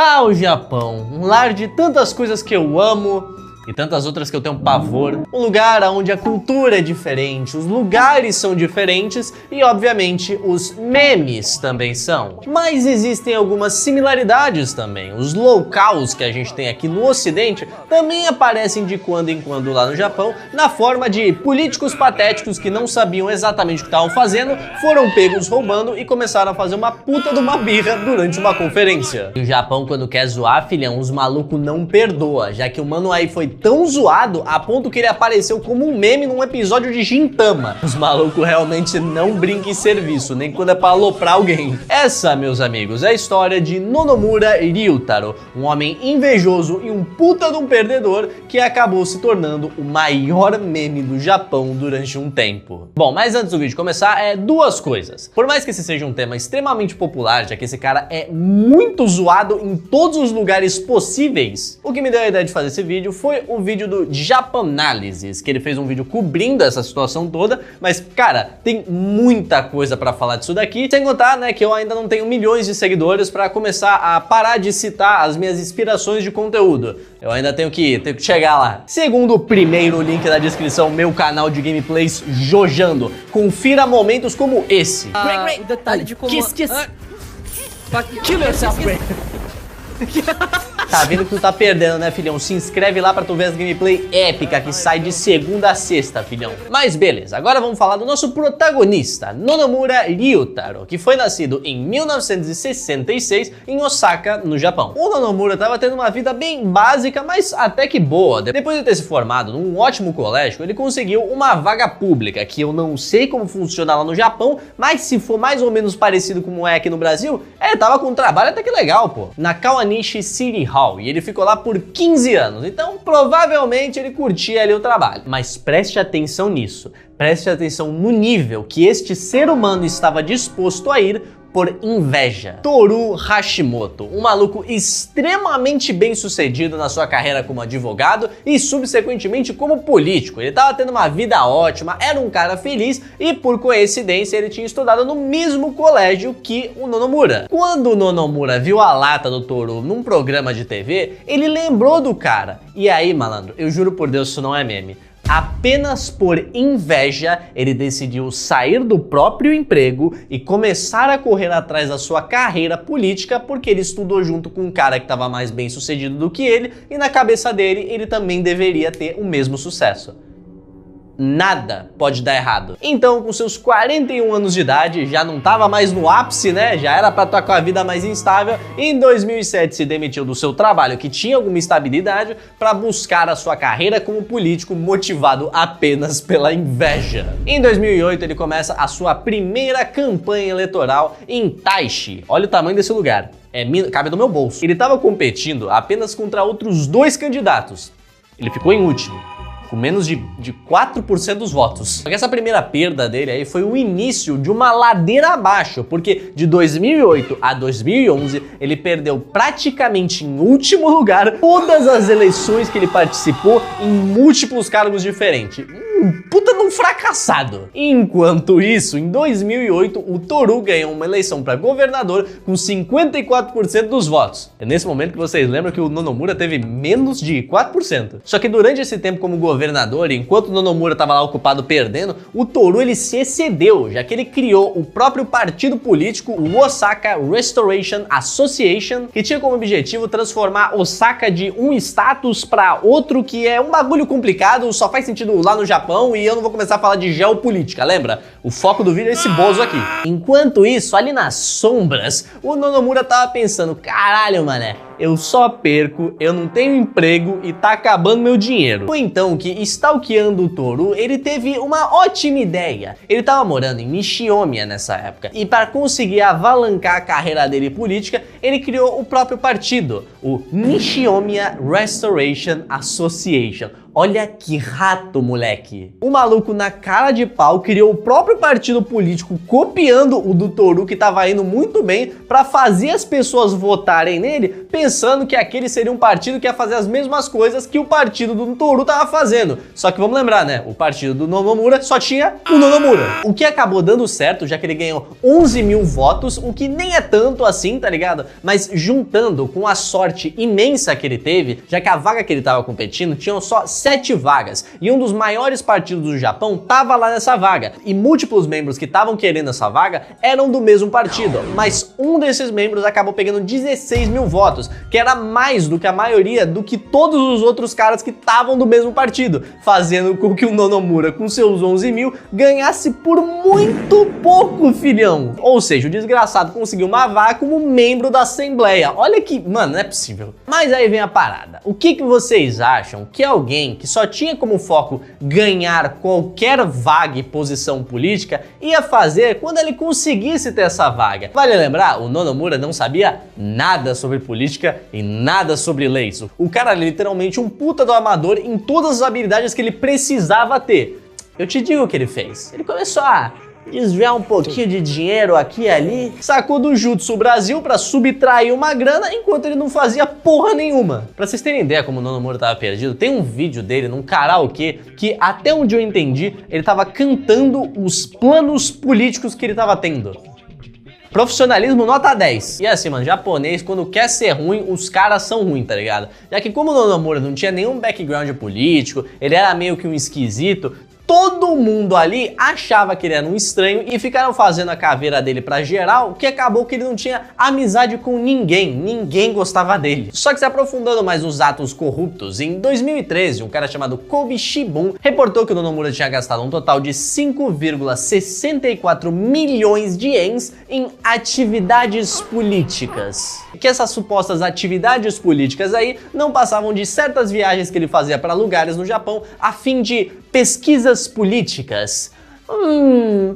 Ah, o Japão, um lar de tantas coisas que eu amo e tantas outras que eu tenho pavor. Um lugar onde a cultura é diferente, os lugares são diferentes e, obviamente, os memes também são. Mas existem algumas similaridades também. Os locals que a gente tem aqui no Ocidente também aparecem de quando em quando lá no Japão, na forma de políticos patéticos que não sabiam exatamente o que estavam fazendo, foram pegos roubando e começaram a fazer uma puta de uma birra durante uma conferência. E o Japão, quando quer zoar, filhão, os malucos não perdoa, já que o mano aí foi tão zoado a ponto que ele apareceu como um meme num episódio de Gintama. Os malucos realmente não brincam em serviço, nem quando é pra aloprar alguém. Essa, meus amigos, é a história de Nonomura Ryutaro, um homem invejoso e um puta de um perdedor que acabou se tornando o maior meme do Japão durante um tempo. Bom, mas antes do vídeo começar, duas coisas. Por mais que esse seja um tema extremamente popular, já que esse cara é muito zoado em todos os lugares possíveis, o que me deu a ideia de fazer esse vídeo foi o vídeo do Japanalysis, que ele fez um vídeo cobrindo essa situação toda, mas, cara, tem muita coisa pra falar disso daqui, sem contar, né, que eu ainda não tenho milhões de seguidores pra começar a parar de citar as minhas inspirações de conteúdo. Eu ainda tenho que chegar lá. Segundo o primeiro link da descrição, meu canal de gameplays Jojando. Confira momentos como esse. O detalhe de como... Kill yourself, Ray. Tá vendo que tu tá perdendo, né, filhão? Se inscreve lá pra tu ver as gameplay épica que sai de segunda a sexta, filhão. Mas beleza, agora vamos falar do nosso protagonista, Nonomura Ryutaro, que foi nascido em 1966 em Osaka, no Japão. O Nonomura tava tendo uma vida bem básica, mas até que boa. Depois de ter se formado num ótimo colégio, ele conseguiu uma vaga pública, que eu não sei como funciona lá no Japão, mas se for mais ou menos parecido como é aqui no Brasil, tava com um trabalho até que legal, pô. Na Kawanishi City Hall. E ele ficou lá por 15 anos, então provavelmente ele curtia ali o trabalho. Mas preste atenção nisso, preste atenção no nível que este ser humano estava disposto a ir por inveja. Toru Hashimoto, um maluco extremamente bem sucedido na sua carreira como advogado e subsequentemente como político. Ele tava tendo uma vida ótima, era um cara feliz e por coincidência ele tinha estudado no mesmo colégio que o Nonomura. Quando o Nonomura viu a lata do Toru num programa de TV, ele lembrou do cara. E aí, malandro, eu juro por Deus, isso não é meme. Apenas por inveja, ele decidiu sair do próprio emprego e começar a correr atrás da sua carreira política, porque ele estudou junto com um cara que estava mais bem sucedido do que ele, e na cabeça dele, ele também deveria ter o mesmo sucesso. Nada pode dar errado. Então, com seus 41 anos de idade, já não estava mais no ápice, né? Já era para estar com a vida mais instável. E em 2007 se demitiu do seu trabalho, que tinha alguma estabilidade, para buscar a sua carreira como político motivado apenas pela inveja. Em 2008 ele começa a sua primeira campanha eleitoral em Taishi. Olha o tamanho desse lugar. Cabe no meu bolso. Ele estava competindo apenas contra outros dois candidatos. Ele ficou em último, com menos de 4% dos votos. Só que essa primeira perda dele aí foi o início de uma ladeira abaixo, porque de 2008 a 2011 ele perdeu praticamente em último lugar todas as eleições que ele participou em múltiplos cargos diferentes. Puta de um fracassado. Enquanto isso, em 2008, o Toru ganhou uma eleição para governador com 54% dos votos. É nesse momento que vocês lembram que o Nonomura teve menos de 4%. Só que durante esse tempo como governador, enquanto o Nonomura estava lá ocupado perdendo, o Toru ele se excedeu, já que ele criou o próprio partido político, o Osaka Restoration Association, que tinha como objetivo transformar Osaka de um status para outro, que é um bagulho complicado, só faz sentido lá no Japão, e eu não vou começar a falar de geopolítica, lembra? O foco do vídeo é esse bozo aqui. Enquanto isso, ali nas sombras, o Nonomura tava pensando, caralho, mané, eu só perco, eu não tenho emprego e tá acabando meu dinheiro. Foi então que, stalkeando o Toru, ele teve uma ótima ideia. Ele tava morando em Nishinomiya nessa época, e para conseguir avalancar a carreira dele política, ele criou o próprio partido, o Nishinomiya Restoration Association. Olha que rato, moleque. O maluco, na cara de pau, criou o próprio partido político copiando o do Toru, que tava indo muito bem, pra fazer as pessoas votarem nele, pensando que aquele seria um partido que ia fazer as mesmas coisas que o partido do Toru tava fazendo. Só que vamos lembrar, né? O partido do Nonomura só tinha o Nonomura. O que acabou dando certo, já que ele ganhou 11 mil votos, o que nem é tanto assim, tá ligado? Mas juntando com a sorte imensa que ele teve, já que a vaga que ele tava competindo tinham só 7 vagas, e um dos maiores partidos do Japão tava lá nessa vaga, e múltiplos membros que estavam querendo essa vaga eram do mesmo partido, mas um desses membros acabou pegando 16 mil votos, que era mais do que a maioria do que todos os outros caras que estavam do mesmo partido, fazendo com que o Nonomura, com seus 11 mil, ganhasse por muito pouco, filhão. Ou seja, o desgraçado conseguiu uma vaga como membro da Assembleia. Olha que, mano, não é possível. Mas aí vem a parada. O que vocês acham que alguém que só tinha como foco ganhar qualquer vaga e posição política ia fazer quando ele conseguisse ter essa vaga? Vale lembrar, o Nonomura não sabia nada sobre política e nada sobre leis. O cara era literalmente um puta do amador em todas as habilidades que ele precisava ter. Eu te digo o que ele fez. Ele começou a desviar um pouquinho de dinheiro aqui e ali, sacou do Jutsu Brasil pra subtrair uma grana enquanto ele não fazia porra nenhuma. Pra vocês terem ideia como o Nonomura tava perdido, tem um vídeo dele num karaokê que, até onde eu entendi, ele tava cantando os planos políticos que ele tava tendo. Profissionalismo nota 10. E assim, mano, japonês, quando quer ser ruim, os caras são ruins, tá ligado? Já que como o Nonomura não tinha nenhum background político, ele era meio que um esquisito, todo mundo ali achava que ele era um estranho e ficaram fazendo a caveira dele pra geral, que acabou que ele não tinha amizade com ninguém gostava dele. Só que se aprofundando mais nos atos corruptos, em 2013, um cara chamado Kobe Shibun reportou que o Nonomura tinha gastado um total de 5,64 milhões de ienes em atividades políticas. Que essas supostas atividades políticas aí não passavam de certas viagens que ele fazia para lugares no Japão a fim de pesquisas políticas.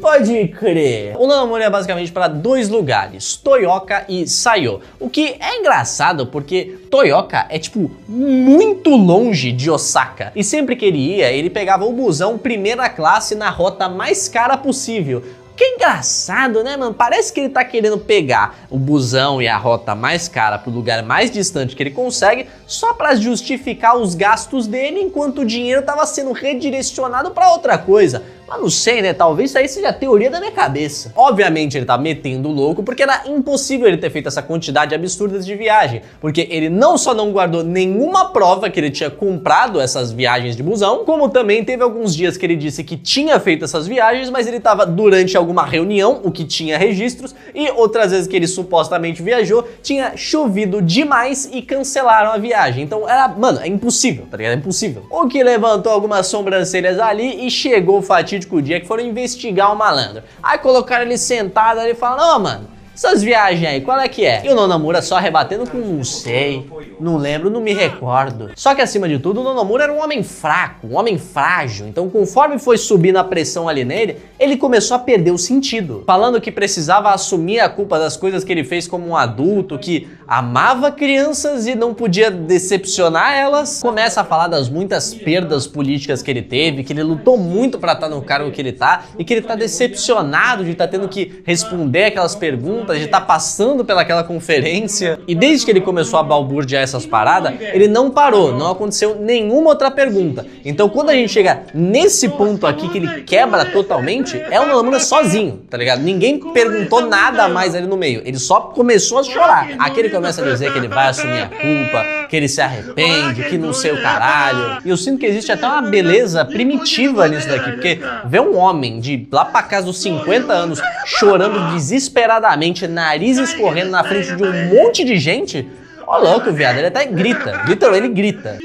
Pode crer. O Nonomura é basicamente para 2 lugares, Toyooka e Saiyo. O que é engraçado porque Toyooka é tipo muito longe de Osaka. E sempre que ele ia, ele pegava o busão primeira classe na rota mais cara possível. Que engraçado, né, mano? Parece que ele tá querendo pegar o busão e a rota mais cara pro lugar mais distante que ele consegue, só pra justificar os gastos dele, enquanto o dinheiro tava sendo redirecionado pra outra coisa. Mas não sei, né? Talvez isso aí seja a teoria da minha cabeça. Obviamente ele tá metendo louco, porque era impossível ele ter feito essa quantidade absurda de viagem, porque ele não só não guardou nenhuma prova que ele tinha comprado essas viagens de busão, como também teve alguns dias que ele disse que tinha feito essas viagens, mas ele tava durante alguma reunião, o que tinha registros, e outras vezes que ele supostamente viajou, tinha chovido demais e cancelaram a viagem. Então era, mano, é impossível, tá ligado? É impossível. O que levantou algumas sobrancelhas ali e chegou o fatídico dia que foram investigar o malandro. Aí colocaram ele sentado ali e falaram: ô, mano, essas viagens aí, qual é que é? E o Nonomura só rebatendo com não sei, não lembro, não me recordo. Só que acima de tudo, o Nonomura era um homem fraco, um homem frágil. Então conforme foi subindo a pressão ali nele, ele começou a perder o sentido. Falando que precisava assumir a culpa das coisas que ele fez como um adulto, que amava crianças e não podia decepcionar elas. Começa a falar das muitas perdas políticas que ele teve, que ele lutou muito pra estar no cargo que ele tá, e que ele tá decepcionado de estar tendo que responder aquelas perguntas, de estar passando pelaquela conferência. E desde que ele começou a balbuciar essas paradas, ele não parou, não aconteceu nenhuma outra pergunta. Então quando a gente chega nesse ponto aqui que ele quebra totalmente, é o Nonomura sozinho, tá ligado? Ninguém perguntou nada mais ali no meio, ele só começou a chorar. Aqui ele começa a dizer que ele vai assumir a culpa, que ele se arrepende, que não sei o caralho. E eu sinto que existe até uma beleza primitiva nisso daqui, porque ver um homem de lá pra casa dos 50 anos chorando desesperadamente, nariz escorrendo na frente de um monte de gente, ó louco, viado, ele até grita, ele grita.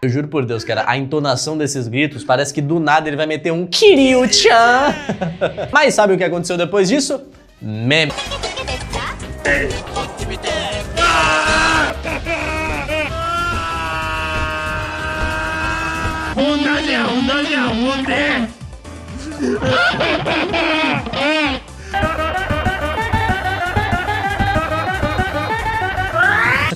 Eu juro por Deus, cara, a entonação desses gritos parece que do nada ele vai meter um Kiryu-chan. Mas sabe o que aconteceu depois disso? Meme.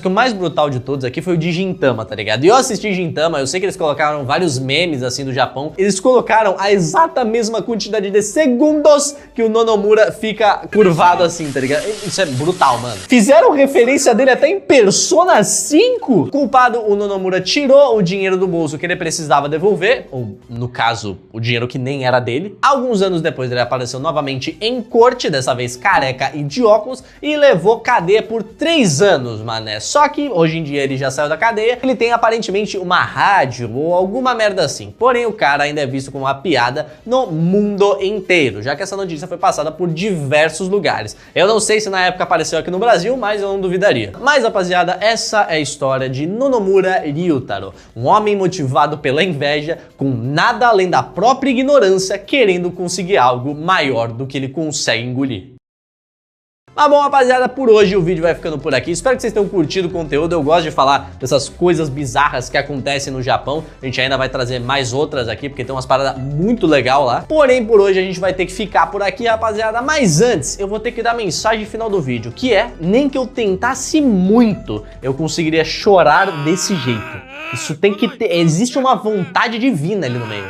que o mais brutal de todos aqui foi o de Gintama, tá ligado? E eu assisti Gintama, eu sei que eles colocaram vários memes assim do Japão, eles colocaram a exata mesma quantidade de segundos que o Nonomura fica curvado assim, tá ligado? Isso é brutal, mano. Fizeram referência dele até em Persona 5. Culpado, o Nonomura tirou o dinheiro do bolso que ele precisava devolver, ou no caso, o dinheiro que nem era dele. Alguns anos depois ele apareceu novamente em corte, dessa vez careca e de óculos, e levou cadeia por 3 anos, mané. Só que hoje em dia ele já saiu da cadeia, ele tem aparentemente uma rádio ou alguma merda assim. Porém, o cara ainda é visto como uma piada no mundo inteiro, já que essa notícia foi passada por diversos lugares. Eu não sei se na época apareceu aqui no Brasil, mas eu não duvidaria. Mas, rapaziada, essa é a história de Nonomura Ryutaro, um homem motivado pela inveja, com nada além da própria ignorância, querendo conseguir algo maior do que ele consegue engolir. Mas bom, rapaziada, por hoje o vídeo vai ficando por aqui. Espero que vocês tenham curtido o conteúdo. Eu gosto de falar dessas coisas bizarras que acontecem no Japão. A gente ainda vai trazer mais outras aqui, porque tem umas paradas muito legais lá. Porém, por hoje a gente vai ter que ficar por aqui, rapaziada. Mas antes, eu vou ter que dar a mensagem final do vídeo, que é: nem que eu tentasse muito, eu conseguiria chorar desse jeito. Isso tem que ter... Existe uma vontade divina ali no meio.